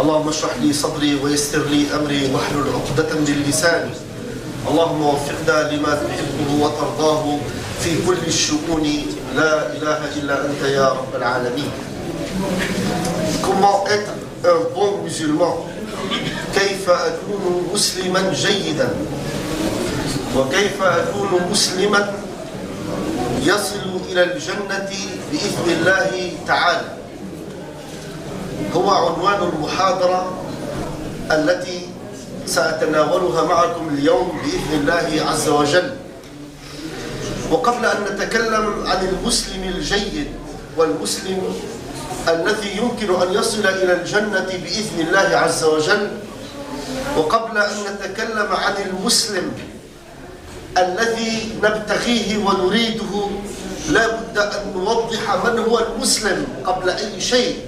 اللهم اشرح لي صدري ويسر لي أمري واحلل عقدة من لساني. اللهم وفقنا لما تحبه وترضاه في كل الشؤون. لا إله إلا أنت يا رب العالمين. Comment être un bon musulman? كيف أكون مسلما جيدا؟ وكيف أكون مسلما يصل إلى الجنة بإذن الله تعالى؟ هو عنوان المحاضرة التي سأتناولها معكم اليوم بإذن الله عز وجل. وقبل أن نتكلم عن المسلم الجيد والمسلم الذي يمكن أن يصل إلى الجنة بإذن الله عز وجل، وقبل أن نتكلم عن المسلم الذي نبتغيه ونريده، لا بد أن نوضح من هو المسلم قبل أي شيء.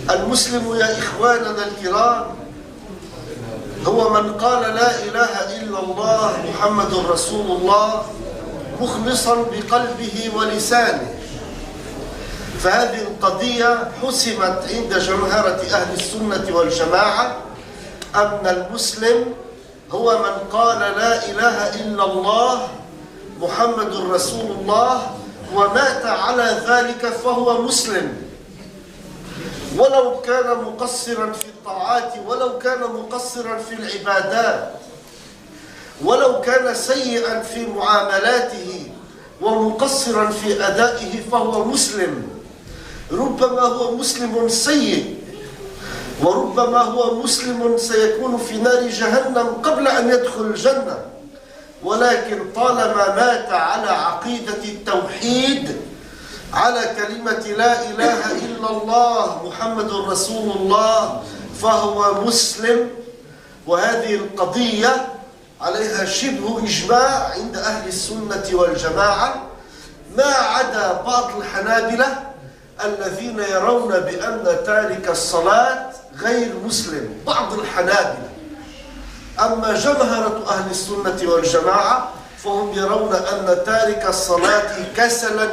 المسلم يا إخواننا الكرام هو من قال لا إله إلا الله محمد رسول الله مخلصا بقلبه ولسانه. فهذه القضية حسمت عند جمهرة أهل السنة والجماعة أن المسلم هو من قال لا إله إلا الله محمد رسول الله ومات على ذلك فهو مسلم، ولو كان مقصرا في الطاعات، ولو كان مقصرا في العبادات، ولو كان سيئا في معاملاته ومقصرا في أدائه فهو مسلم. ربما هو مسلم سيء، وربما هو مسلم سيكون في نار جهنم قبل أن يدخل الجنة، ولكن طالما مات على عقيدة التوحيد، على كلمة لا إله إلا الله محمد رسول الله، فهو مسلم. وهذه القضية عليها شبه إجماع عند أهل السنة والجماعة، ما عدا بعض الحنابلة الذين يرون بأن تارك الصلاة غير مسلم، بعض الحنابلة. أما جمهرة أهل السنة والجماعة فهم يرون أن تارك الصلاة كسلا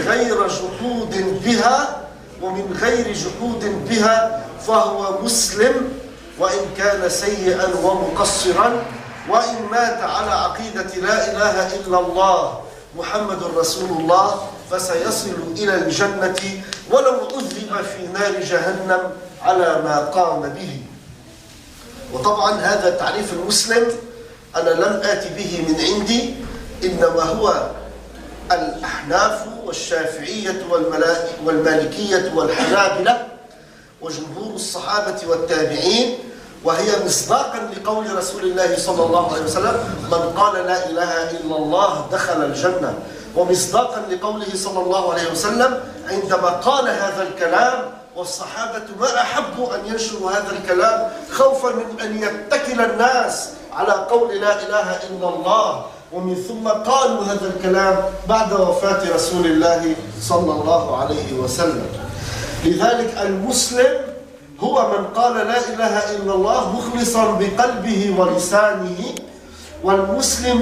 غير جحود بها، ومن غير جحود بها فهو مسلم وإن كان سيئا ومقصرا، وإن مات على عقيدة لا إله إلا الله محمد رسول الله فسيصل إلى الجنة ولو عذب في نار جهنم على ما قام به. وطبعا هذا تعريف المسلم أنا لم آتي به من عندي، إنما هو الأحناف والشافعية والمالكية والحنابلة وجمهور الصحابة والتابعين، وهي مصداقا لقول رسول الله صلى الله عليه وسلم من قال لا إله إلا الله دخل الجنة، ومصداقا لقوله صلى الله عليه وسلم عندما قال هذا الكلام والصحابة ما أحبوا أن ينشروا هذا الكلام خوفا من أن يتكل الناس على قول لا إله إلا الله، ومن ثم قالوا هذا الكلام بعد وفاة رسول الله صلى الله عليه وسلم. لذلك المسلم هو من قال لا إله إلا الله مخلصا بقلبه ولسانه، والمسلم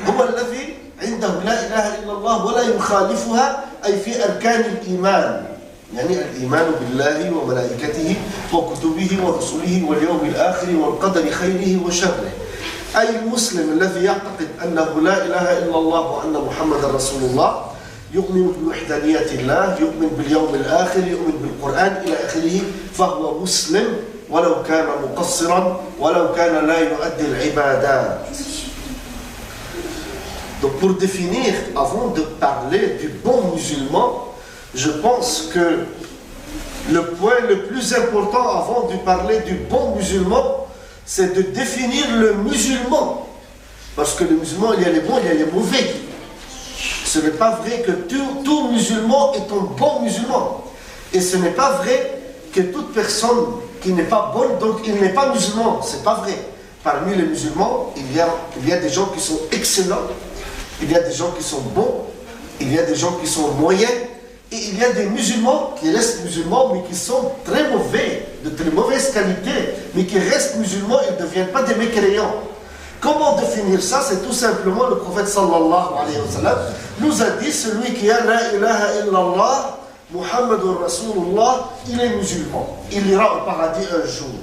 هو الذي عنده لا إله إلا الله ولا يخالفها، أي في أركان الإيمان، يعني الإيمان بالله وملائكته وكتبه ورسله واليوم الآخر والقدر خيره وشره. أي المسلم الذي يعتقد أنه لا إله إلا الله وأن محمد رسول الله، يؤمن بوحدانية الله، يؤمن باليوم الآخر، يؤمن بالقرآن إلى آخره، فهو مسلم ولو كان مقصرا، ولو كان لا يؤدي العبادات. Donc pour définir, avant de parler du bon musulman, je pense que le point le plus important avant de parler du bon musulman, c'est de définir le musulman. Parce que le musulman, il y a les bons, il y a les mauvais. Ce n'est pas vrai que tout musulman est un bon musulman. Et ce n'est pas vrai que toute personne qui n'est pas bonne, donc il n'est pas musulman. Ce n'est pas vrai. Parmi les musulmans, il y a des gens qui sont excellents, il y a des gens qui sont bons, il y a des gens qui sont moyens, et il y a des musulmans qui restent musulmans mais qui sont très mauvais, de très mauvaise qualité, mais qui restent musulmans et ne deviennent pas des mécréants. Comment définir ça? C'est tout simplement le prophète sallallahu alayhi wa sallam nous a dit: celui qui a la ilaha illallah Muhammadur Rasulullah, il est musulman. Il ira au paradis un jour.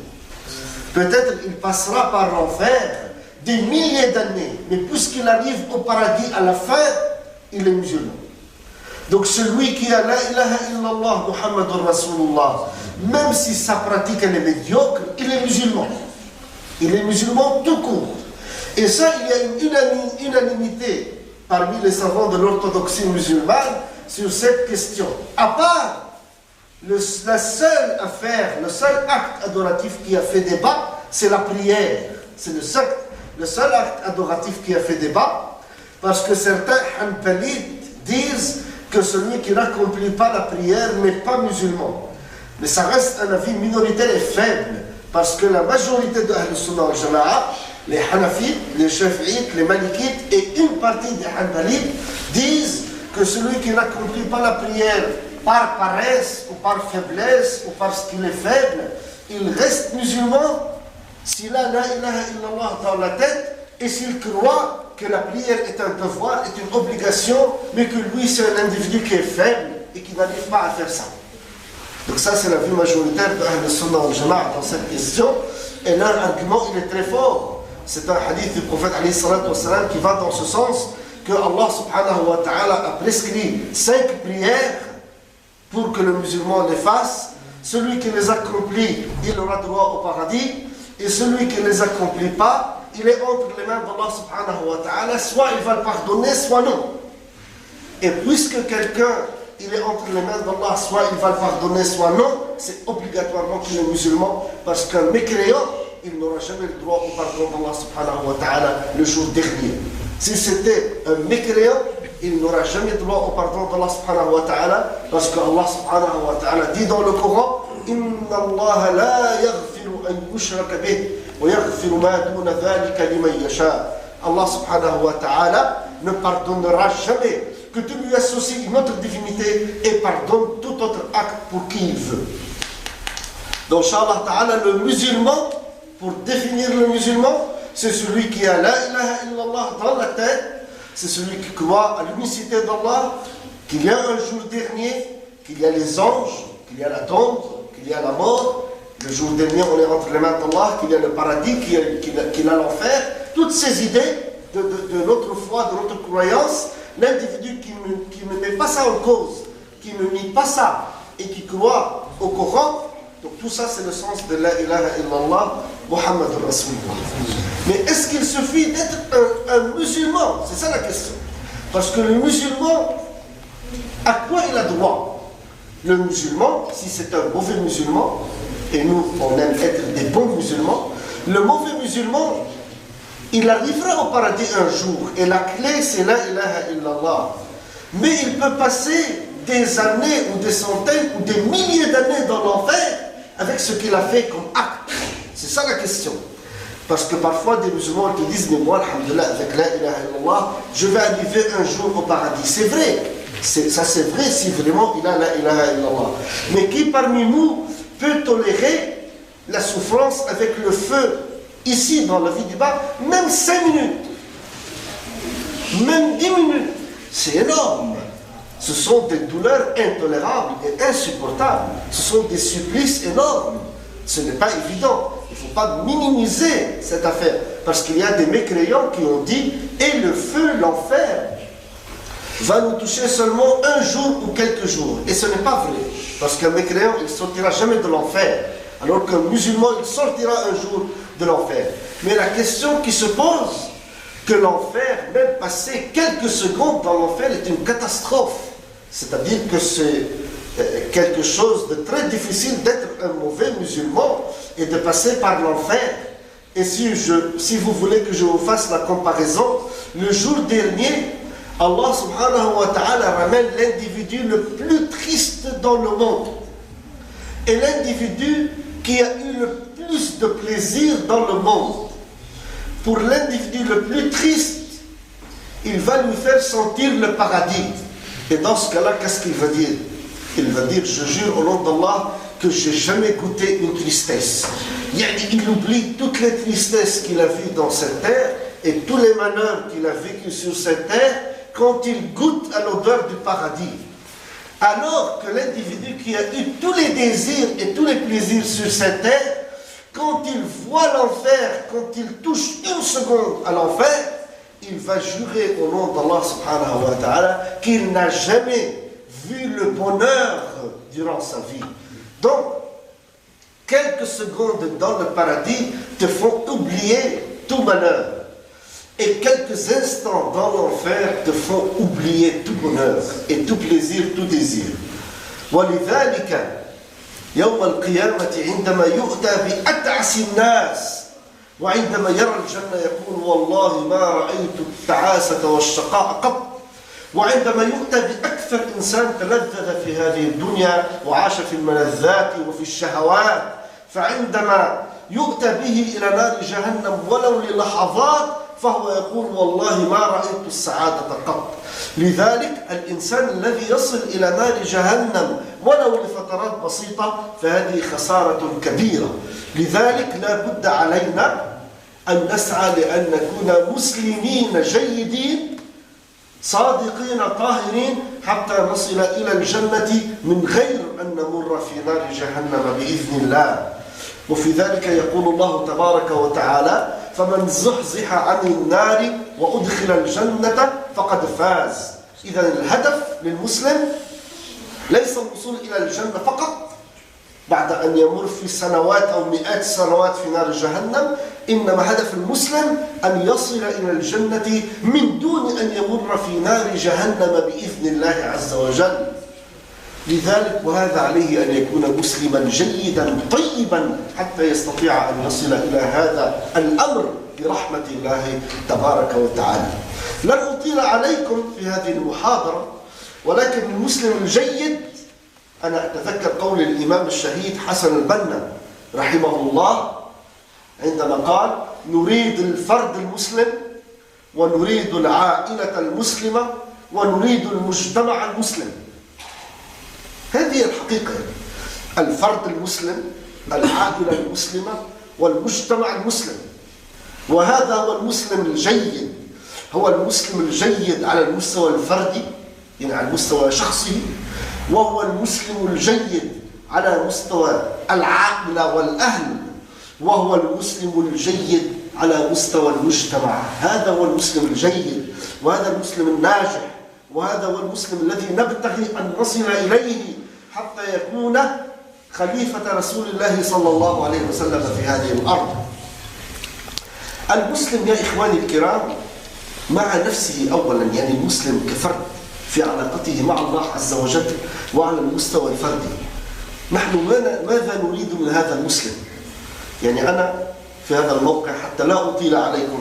Peut-être il passera par l'enfer des milliers d'années. Mais puisqu'il arrive au paradis à la fin, il est musulman. Donc celui qui a la ilaha illallah Muhammadur Rasulullah, même si sa pratique elle est médiocre, il est musulman. Il est musulman tout court. Et ça, il y a une unanimité parmi les savants de l'orthodoxie musulmane sur cette question. À part la seule affaire, le seul acte adoratif qui a fait débat, c'est la prière. C'est le seul acte adoratif qui a fait débat, parce que certains Hanbalites disent que celui qui n'accomplit pas la prière n'est pas musulman. Mais ça reste un avis minoritaire et faible, parce que la majorité de Ahl Sunnah wal Jama'a, les Hanafites, les Shafi'ites, les Malikites et une partie des Hanbalites disent que celui qui n'accomplit pas la prière par paresse ou par faiblesse ou parce qu'il est faible, il reste musulman s'il a la ilaha illallah dans la tête et s'il croit que la prière est un devoir, est une obligation, mais que lui c'est un individu qui est faible et qui n'arrive pas à faire ça. Donc ça c'est la vue majoritaire de Ahl Sunnah wal Jama'a dans cette question, et leur argument il est très fort. C'est un hadith du prophète alayhi salatu wassalam qui va dans ce sens, que Allah subhanahu wa ta'ala a prescrit 5 prières pour que le musulman les fasse. Celui qui les accomplit, il aura droit au paradis, et celui qui ne les accomplit pas, il est entre les mains d'Allah subhanahu wa ta'ala, soit il va le pardonner, soit non. Et puisque quelqu'un, il est entre les mains d'Allah, soit il va le pardonner, soit non, c'est obligatoirement qu'il est musulman, parce qu'un mécréant, il n'aura jamais le droit au pardon d'Allah subhanahu wa ta'ala le jour dernier. Si c'était un mécréant, il n'aura jamais le droit au pardon d'Allah subhanahu wa ta'ala, parce que Allah subhanahu wa ta'ala dit dans le Coran, Inna Allah la yaghfiru an yushraka bih, wa yaghfiru ma duna dhalika liman yasha. Allah subhanahu wa ta'ala ne pardonnera jamais que tu lui associes une autre divinité et pardonne tout autre acte pour qui il veut. Donc, Inch'Allah ta'ala, le musulman, pour définir le musulman, c'est celui qui a la ilaha illallah dans la tête, c'est celui qui croit à l'unicité d'Allah, qu'il y a un jour dernier, qu'il y a les anges, qu'il y a la tombe, qu'il y a la mort, le jour dernier on est entre les mains d'Allah, qu'il y a le paradis, qu'il y a l'enfer. Toutes ces idées de notre foi, de notre croyance, l'individu qui ne met pas ça en cause, qui ne nie pas ça et qui croit au Coran, donc tout ça c'est le sens de la ilaha illallah Muhammadur Rasulullah. Mais est-ce qu'il suffit d'être un musulman? C'est ça la question. Parce que le musulman, à quoi il a droit? Le musulman, si c'est un mauvais musulman, et nous on aime être des bons musulmans, le mauvais musulman, il arrivera au paradis un jour, et la clé c'est la ilaha illallah. Mais il peut passer des années ou des centaines ou des milliers d'années dans l'enfer avec ce qu'il a fait comme acte. C'est ça la question. Parce que parfois des musulmans te disent, mais moi, alhamdoulilah, avec la ilaha illallah, je vais arriver un jour au paradis. C'est vrai. Ça c'est vrai si vraiment il a la ilaha illallah. Mais qui parmi nous peut tolérer la souffrance avec le feu ici dans la vie du bas, même 5 minutes, même 10 minutes, c'est énorme. Ce sont des douleurs intolérables et insupportables. Ce sont des supplices énormes. Ce n'est pas évident. Il ne faut pas minimiser cette affaire. Parce qu'il y a des mécréants qui ont dit « Et le feu, l'enfer, va nous toucher seulement un jour ou quelques jours. » Et ce n'est pas vrai. Parce qu'un mécréant, il ne sortira jamais de l'enfer. Alors qu'un musulman, il sortira un jour de l'enfer. Mais la question qui se pose, que l'enfer, même passer quelques secondes dans l'enfer, est une catastrophe. C'est-à-dire que c'est quelque chose de très difficile d'être un mauvais musulman et de passer par l'enfer. Et si vous voulez que je vous fasse la comparaison, le jour dernier, Allah subhanahu wa ta'ala ramène l'individu le plus triste dans le monde. Et l'individu qui a eu le plus de plaisir dans le monde. Pour l'individu le plus triste, il va lui faire sentir le paradis. Et dans ce cas-là, qu'est-ce qu'il va dire? Il va dire, je jure au nom d'Allah que je n'ai jamais goûté une tristesse. Il oublie toutes les tristesses qu'il a vues dans cette terre et tous les malheurs qu'il a vécus sur cette terre quand il goûte à l'odeur du paradis. Alors que l'individu qui a eu tous les désirs et tous les plaisirs sur cette terre, quand il voit l'enfer, quand il touche une seconde à l'enfer, il va jurer au nom d'Allah subhanahu wa ta'ala qu'il n'a jamais vu le bonheur durant sa vie. Donc, quelques secondes dans le paradis te font oublier tout malheur. Et quelques instants dans l'enfer te font oublier tout bonheur et tout plaisir, tout désir. ولذلك يوم القيامة عندما يؤتى بأتعس الناس وعندما يرى الجنة يقول والله ما رأيت التعاسة والشقاء قط. وعندما يؤتى بأكثر إنسان تلذذ في هذه الدنيا وعاش في الملذات وفي الشهوات، فعندما يؤتى به إلى نار جهنم ولو للحظات فهو يقول والله ما رأيت السعادة قط. لذلك الإنسان الذي يصل إلى نار جهنم ولو لفترات بسيطة فهذه خسارة كبيرة. لذلك لا بد علينا أن نسعى لأن نكون مسلمين جيدين صادقين طاهرين حتى نصل إلى الجنة من غير أن نمر في نار جهنم بإذن الله. وفي ذلك يقول الله تبارك وتعالى فمن زحزح عن النار وأدخل الجنة فقد فاز. إذا الهدف للمسلم ليس الوصول إلى الجنة فقط بعد أن يمر في سنوات أو مئات السنوات في نار جهنم، إنما هدف المسلم أن يصل إلى الجنة من دون أن يمر في نار جهنم بإذن الله عز وجل. لذلك وهذا عليه أن يكون مسلما جيدا طيبا حتى يستطيع أن يصل إلى هذا الأمر برحمة الله تبارك وتعالى. لن أطيل عليكم في هذه المحاضرة، ولكن المسلم الجيد، أنا أتذكر قول الإمام الشهيد حسن البنا رحمه الله عندما قال نريد الفرد المسلم ونريد العائلة المسلمة ونريد المجتمع المسلم. هذه الحقيقة، الفرد المسلم، العائلة المسلمة، والمجتمع المسلم. وهذا هو المسلم الجيد. هو المسلم الجيد على المستوى الفردي، يعني على المستوى الشخصي، وهو المسلم الجيد على مستوى العائلة والأهل، وهو المسلم الجيد على مستوى المجتمع. هذا هو المسلم الجيد، وهذا المسلم الناجح، وهذا هو المسلم الذي نبتغي أن نصل إليه حتى يكون خليفة رسول الله صلى الله عليه وسلم في هذه الأرض. المسلم يا إخواني الكرام مع نفسه أولا، يعني المسلم كفرد في علاقته مع الله عز وجل وعلى المستوى الفردي. نحن ماذا نريد من هذا المسلم؟ يعني أنا في هذا الموقع حتى لا أطيل عليكم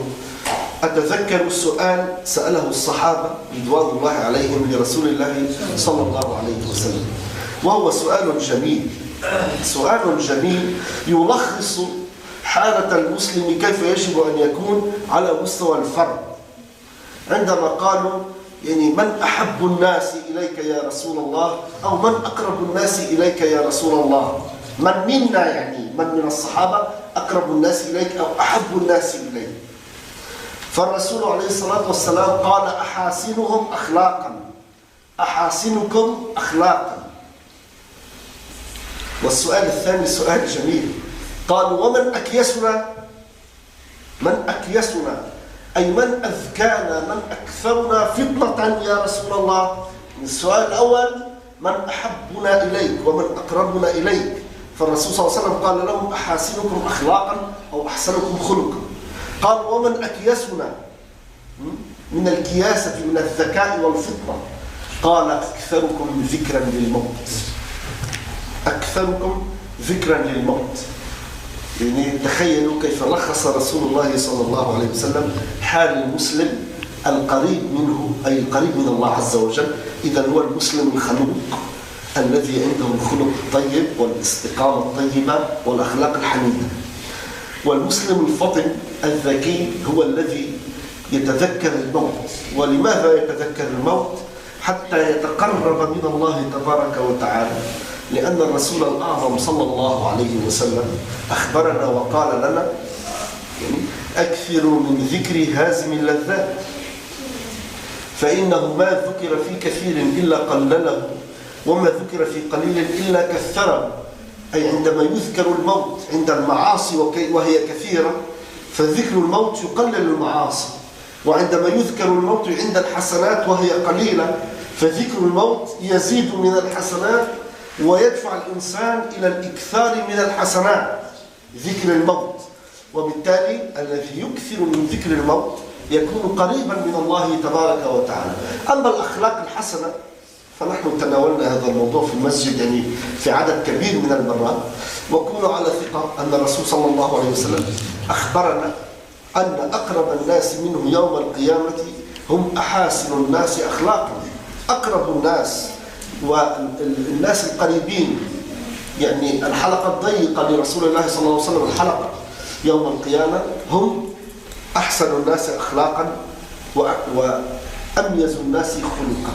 أتذكر سؤال سأله الصحابة رضوان الله عليهم لرسول الله صلى الله عليه وسلم، وهو سؤال جميل، سؤال جميل يلخص حالة المسلم كيف يجب أن يكون على مستوى الفرد. عندما قالوا يعني من أحب الناس إليك يا رسول الله، أو من أقرب الناس إليك يا رسول الله، من منا يعني من الصحابة أقرب الناس إليك أو أحب الناس إليك؟ فالرسول عليه الصلاة والسلام قال أحاسنهم أخلاقا، أحاسنكم أخلاقا. والسؤال الثاني سؤال جميل، قالوا ومن أكيسنا؟ من أكيسنا أي من أذكانا، من أكثرنا فطنة يا رسول الله؟ السؤال الأول من أحبنا إليك ومن أقربنا إليك، فالرسول صلى الله عليه وسلم قال لهم أحاسنكم أخلاقا أو أحسنكم خلقا. قال ومن أكيسنا من الكياسة من الذكاء والفطنة؟ قال أكثركم ذكرا للموت، أكثركم ذكرا للموت. يعني تخيلوا كيف لخص رسول الله صلى الله عليه وسلم حال المسلم القريب منه، أي القريب من الله عز وجل. إذا هو المسلم الخلوق الذي عنده الخلق الطيب والاستقامة الطيبة والأخلاق الحميدة. والمسلم الفطن الذكي هو الذي يتذكر الموت. ولماذا يتذكر الموت؟ حتى يتقرب من الله تبارك وتعالى، لأن الرسول الأعظم صلى الله عليه وسلم أخبرنا وقال لنا يعني أكثروا من ذكر هازم اللذات، فإنه ما ذكر في كثير إلا قلله وما ذكر في قليل إلا كثره، أي عندما يذكر الموت عند المعاصي وهي كثيرة فذكر الموت يقلل المعاصي، وعندما يذكر الموت عند الحسنات وهي قليلة فذكر الموت يزيد من الحسنات ويدفع الإنسان إلى الإكثار من الحسنات، ذكر الموت. وبالتالي الذي يكثر من ذكر الموت يكون قريبا من الله تبارك وتعالى. أما الأخلاق الحسنة فنحن تناولنا هذا الموضوع في المسجد يعني في عدد كبير من المرات، وكونوا على ثقة أن الرسول صلى الله عليه وسلم أخبرنا أن أقرب الناس منه يوم القيامة هم أحاسن الناس أخلاقا. أقرب الناس والناس القريبين، يعني الحلقة الضيقة لرسول الله صلى الله عليه وسلم، الحلقة يوم القيامة هم أحسن الناس أخلاقا وأميز الناس خلقا.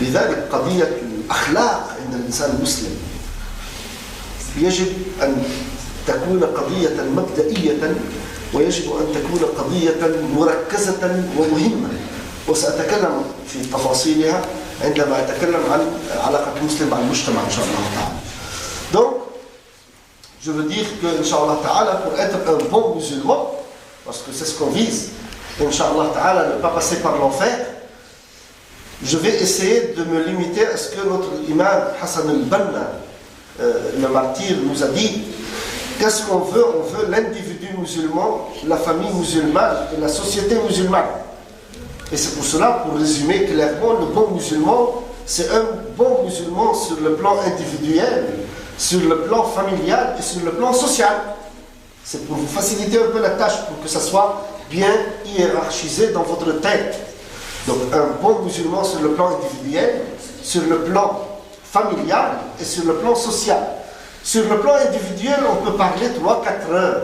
لذلك قضية الأخلاق عند الإنسان المسلم يجب أن تكون قضية مبدئية، ويجب أن تكون قضية مركزة ومهمة، وسأتكلم في تفاصيلها عندما أتكلم عن علاقة المسلم مع المجتمع إن شاء الله تعالى. Donc, je veux dire que, Inch'Allah Ta'ala, pour être un bon musulman, parce que c'est ce qu'on vise, Inch'Allah Ta'ala, ne pas passer par l'enfer, je vais essayer de me limiter à ce que notre imam Hassan al-Banna, le martyr, nous a dit. Qu'est-ce qu'on veut? On veut l'individu musulman, la famille musulmane et la société musulmane. Et c'est pour cela, pour résumer clairement, le bon musulman, c'est un bon musulman sur le plan individuel, sur le plan familial et sur le plan social. C'est pour vous faciliter un peu la tâche, pour que ça soit bien hiérarchisé dans votre tête. Donc un bon musulman sur le plan individuel, sur le plan familial et sur le plan social. Sur le plan individuel, on peut parler 3-4 heures.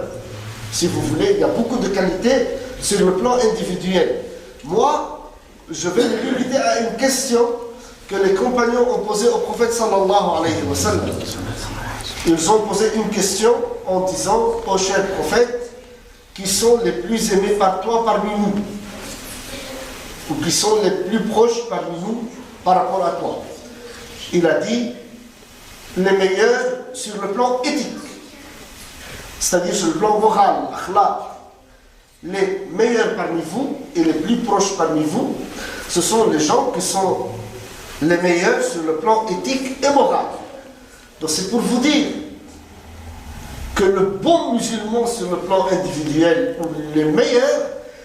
Si vous voulez, il y a beaucoup de qualités sur le plan individuel. Moi, je vais me limiter à une question que les compagnons ont posée au prophète sallallahu alayhi wa sallam. Ils ont posé une question en disant: ô cher prophète, qui sont les plus aimés par toi parmi nous? Ou qui sont les plus proches parmi nous par rapport à toi? Il a dit: les meilleurs sur le plan éthique, c'est-à-dire sur le plan moral, akhlaq. Les meilleurs parmi vous et les plus proches parmi vous, ce sont les gens qui sont les meilleurs sur le plan éthique et moral. Donc c'est pour vous dire que le bon musulman sur le plan individuel, ou le meilleur,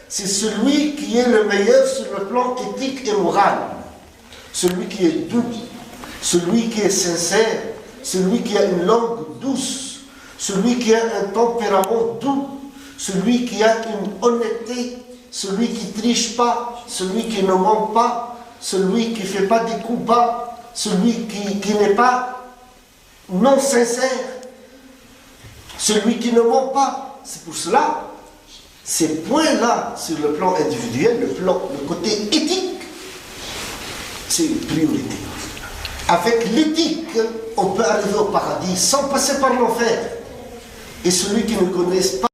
c'est celui qui est le meilleur sur le plan éthique et moral. Celui qui est doux, celui qui est sincère, celui qui a une langue douce, celui qui a un tempérament doux, celui qui a une honnêteté, celui qui ne triche pas, celui qui ne ment pas, celui qui ne fait pas des coups bas, celui qui n'est pas non sincère, celui qui ne ment pas. C'est pour cela, ces points-là, sur le plan individuel, le côté éthique, c'est une priorité. Avec l'éthique, on peut arriver au paradis sans passer par l'enfer. Et celui qui ne connaît pas